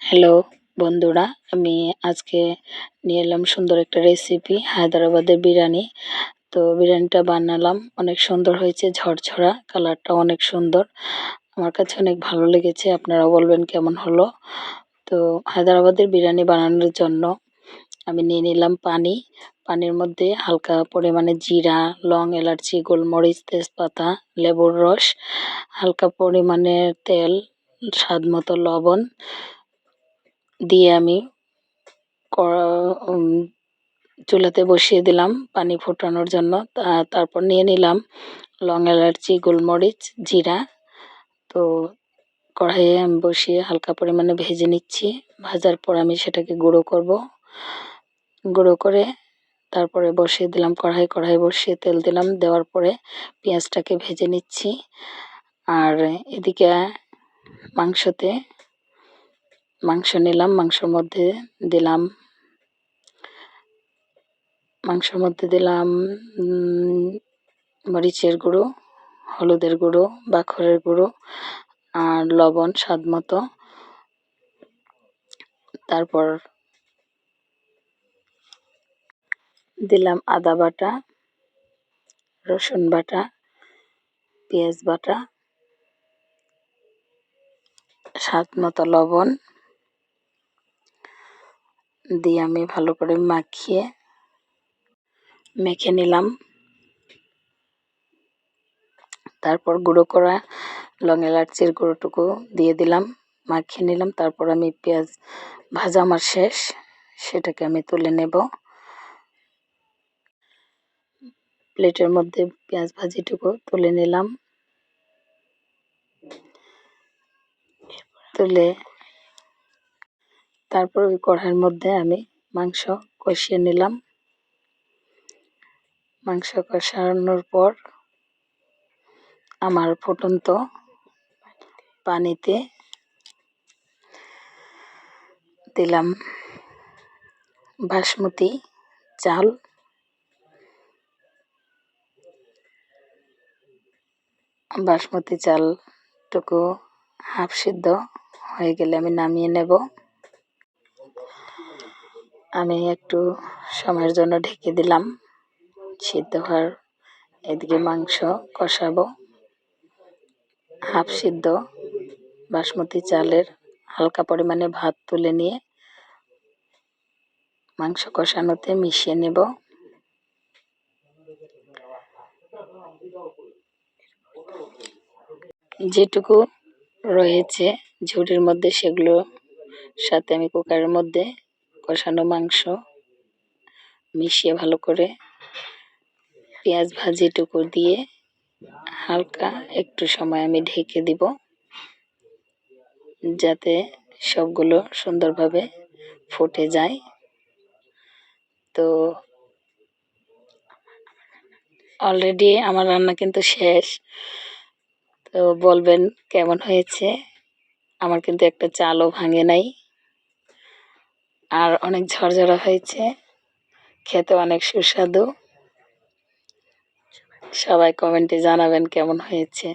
Hello বন্ধুরা, আমি আজকে নিয়ে এলাম সুন্দর একটা রেসিপি, হায়দ্রাবাদের বিরিয়ানি। তো বিরিয়ানিটা বানালাম, অনেক সুন্দর হয়েছে, ঝরঝরা, কালারটা অনেক সুন্দর। আমার কাছে অনেক ভালো লেগেছে, আপনারা বলবেন কেমন হলো। তো হায়দ্রাবাদের বিরিয়ানি বানানোর জন্য আমি নিয়ে নিলাম পানি। পানির মধ্যে হালকা পরিমাণে জিরা, লং, এলাচি, গোলমরিচ, তেজপাতা, লেবুর রস, হালকা পরিমাণে তেল, স্বাদ মতো লবণ দিয়ে আমি চুলাতে বসিয়ে দিলাম পানি ফোটানোর জন্য। তারপর নিয়ে নিলাম লং, এলাচি, গোলমরিচ, জিরা। তো কড়াইয়ে আমি বসিয়ে হালকা পরিমাণে ভেজে নিচ্ছি। ভাজার পর আমি সেটাকে গুঁড়ো করব। গুঁড়ো করে তারপরে বসিয়ে দিলাম কড়াই বসিয়ে তেল দিলাম, দেওয়ার পরে পেঁয়াজটাকে ভেজে নিচ্ছি। আর এদিকে মাংস নিলাম, মাংসের মধ্যে দিলাম মরিচের গুঁড়ো, হলুদের গুঁড়ো, বাখরের গুঁড়ো আর লবণ স্বাদ মতো। তারপর দিলাম আদা বাটা, রসুন বাটা, পেঁয়াজ বাটা, স্বাদ মতো লবণ দিয়ে আমি ভালো করে মেখে নিলাম। তারপর গুঁড়ো করা লং, এলাচির গুঁড়োটুকু দিয়ে দিলাম, মাখিয়ে নিলাম। তারপর আমি পেঁয়াজ ভাজা আমার শেষ, সেটাকে আমি তুলে নেব। প্লেটের মধ্যে পেঁয়াজ ভাজিটুকু তুলে নিলাম। তুলে তারপর ওই কড়াইয়ের মধ্যে আমি মাংস কষিয়ে নিলাম। মাংস কষানোর পর আমার ফুটন্ত পানিতে দিলাম বাসমতি চাল। বাসমতি চালটুকু হাফ সিদ্ধ হয়ে গেলে আমি নামিয়ে নেব। আমি একটু সময়ের জন্য ঢেকে দিলাম সিদ্ধ হওয়ার। এদিকে মাংস কষাবো। হাফ সিদ্ধ বাসমতি চালের হালকা পরিমাণে ভাত তুলে নিয়ে মাংস কষানোতে মিশিয়ে নেব। যেটুকু রয়েছে ঝুড়ির মধ্যে সেগুলো সাথে আমি কুকারের মধ্যে কষানো মাংস মিশিয়ে ভালো করে পেঁয়াজ ভাজিটুকু দিয়ে হালকা একটু সময় আমি ঢেকে দিব, যাতে সবগুলো সুন্দরভাবে ফুটে যায়। তো অলরেডি আমার রান্না কিন্তু শেষ। তো বলবেন কেমন হয়েছে। আমার কিন্তু একটা চালও ভাঙে নাই, আর অনেক ঝরঝরা হয়েছে, খেতে অনেক সুস্বাদু। সবাই কমেন্টে জানাবেন কেমন হয়েছে।